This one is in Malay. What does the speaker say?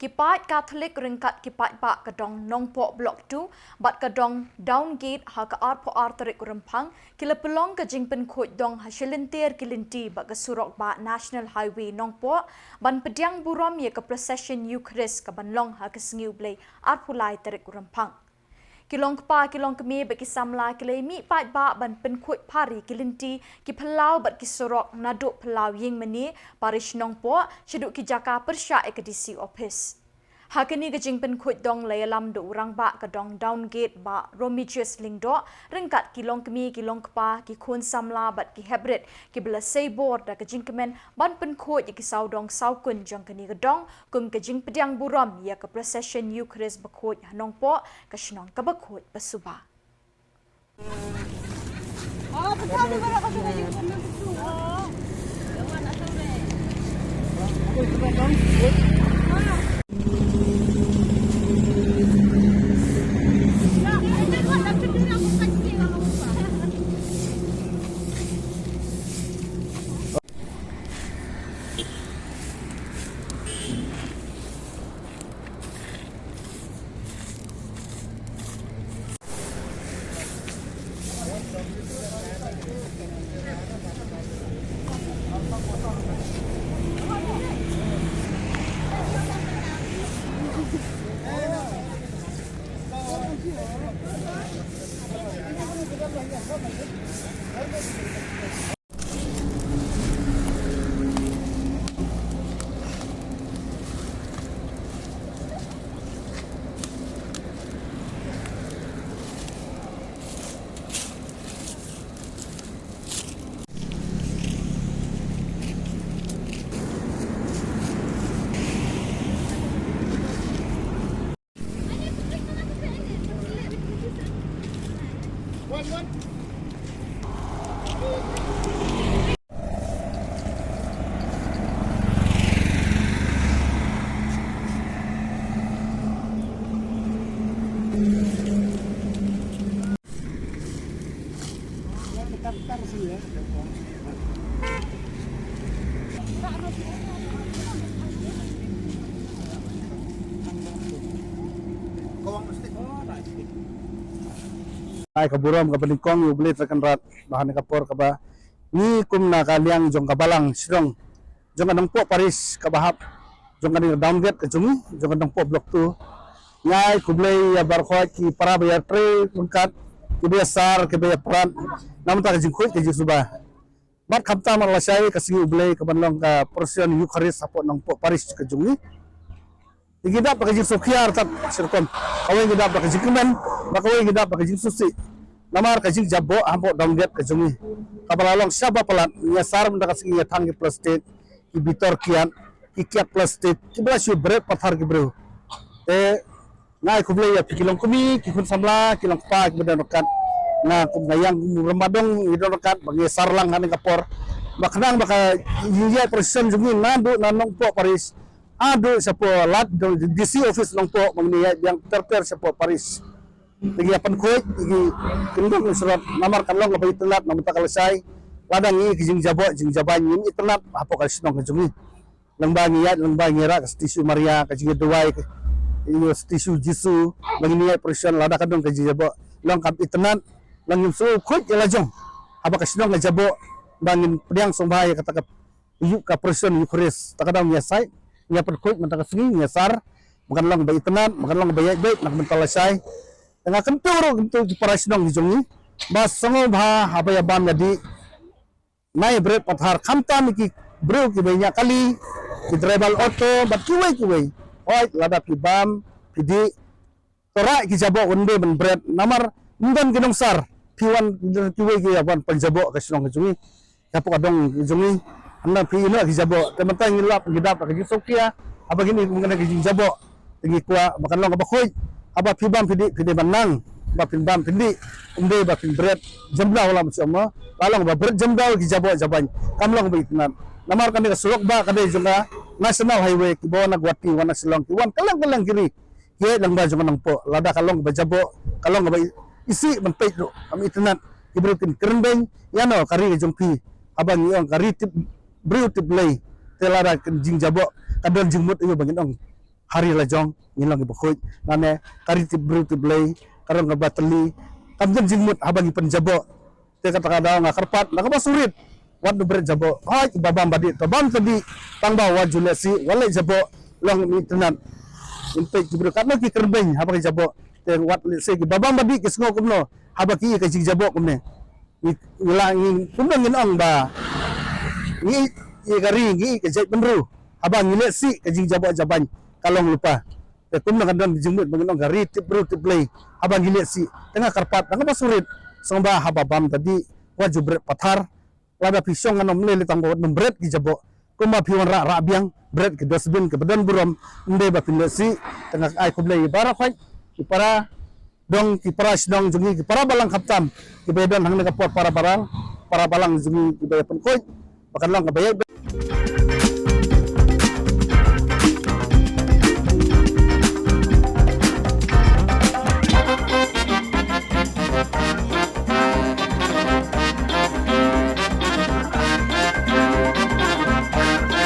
Kipat Catholic ringkat kipat bak kadong nongpok blok 2 bat kadong downgate ha ka art po arterik rempang kila pelong ka jingpen khoj dong ha shilintir kilinti bak ka surok ba National Highway nongpok ban pediang buram ye ka procession Eucharist ka banlong ha ka sengiu blai art pulai terik rempang. Kilong kepa kilong kemi bagi samla kilai mi pat ba ban penkhut pari kilinti ki pelau bat ki sorok naduk pelau ying meni parish nongpo sheduk ki jaka persya ekdisi office. Hakini gejing penkhut dong layalam do urang ba ka dong downgate ba Romicius lingdo rengkat kilong kemi kilong kepa ki khun samla bat ki hebret ki bela seibor da gejing kemen ban penkhut ki saudong saukun jong kani gedong kum gejing pediang buram ya ka procession Eucharist bakhut hanongpo ka shnong ka bakhut basuba. Oh, betul betul aku sudah jumpa itu. Oh. Jangan asal deh. Aku sudah dong. Ay kaburam kabalingkong ublit sa kanrat bahan kapor kaba ni kum na kaliang jong kabalang sirong jong kanang po Paris kabahap jong kanang downgate kajumi jong kanang po blok 2 ngay kublay barkhot ki para bayar tre lengkat ki biasar ki bayar peran namun tak jingkut ki suba mat kamta malasai kasi ublay kabanlong ka portion Eucharist apo nang po Paris kajumi igidap pakajing sokiar tak sirkon kawai gidap pakajing kemen bakawai gidap pakajing susi namar kajing jabo ampo dongget kajungi kabalalong siapa pelat nyasar mendakat sing nyatang ki plastik ki bitor kian ki kiat plastik ki belas yu bret pathar ki bro ngai kublai ya pikilong kumi ki kun samla kilong pa ki bedanokat na kum gayang ramadong idanokat bagi sarlang haning kapor baknang baka yiya presiden jungi nandu nanong po Paris ado sa po lat DC office nong po magniya yang terter sa po Paris lagi apan kuit lagi kendong surat namar kanlong ngabay tenat namun tak kalasay ladang i kijing jabo jing jaban ini tenat apo kasinong kajungi langbangi ya langbangi ra stisu Maria kajing duwai iyo stisu Jisu magniya presiden lada kadong kajing jabo long kap itenat lang yung so kuit ilajong apa kasinong jabo bangin pediang sombay katakap iyo ka presiden Eucharist takadang yasay nya perkut mentaka sengi nyasar bukan lang bay tenan bukan lang bay bay nak mentalasay nga kenturo kentu di parasidong dijongi bas songo bha habaya bam jadi nai bret pathar khamta miki bro ki banya kali ki driver auto bat kiwai oi lada ki bam pidi tora ki jabo onde ben bret namar ndan kinong sar piwan kiwai ki aban panjabo kasinong dijongi kapok adong dijongi anda pi ina ki jabo teman-teman ngilap gidap ka sokia apa gini mengena ki jabo lagi kuah makan long abakoy apa pibam pidi banang ba pibam pidi umde ba pibret jambla wala sama lalong ba bret jambla ki jabo jaban kamlong ba itnan namar kami ka sulok ba kade junga national highway ki bawa nagwati wana silong ki wan kalang kiri ye lang ba junga nang po lada kalong ba jabo kalong ba isi menpait do kami itnan ibrutin kerendeng yano kari jongpi abang yung kari tip brew tip lay telara jing jabo kadon jing mut iyo bangin ong hari lajong ngilang ibukhoy nane kari tibru tiblay karong nga batali kamden jingmut habang ipanjabo te kata nga karpat nakabasurit wad no bred jabo ay ibabam badi tabam tadi tangba wad julesi walay jabo long mitenan impay tibru katno ki kerbeng habang jabo te wad se ibabam badi kisngo kumno habang ki ka jabo kumne ngilangin kumno nginong ba ni gari ni ka jay benru habang ngilesi ka jabo jaban kalong lupa kum na kandan jingmut mengenong gari tibru tiblay habang ngilesi tengah karpat nakabasurit songba hababam tadi wajubret pathar wada pisong anom lele tangbo nombret ki jabo kuma piwan ra biang bret ke dosbin ke badan burom nde ba pilesi tengah ai kublai bara khoi ki para dong ki para sidong jungi ki para balang kaptam ki bedan hang nakapot para balang jungi ki bayan koi bakan lang kabayay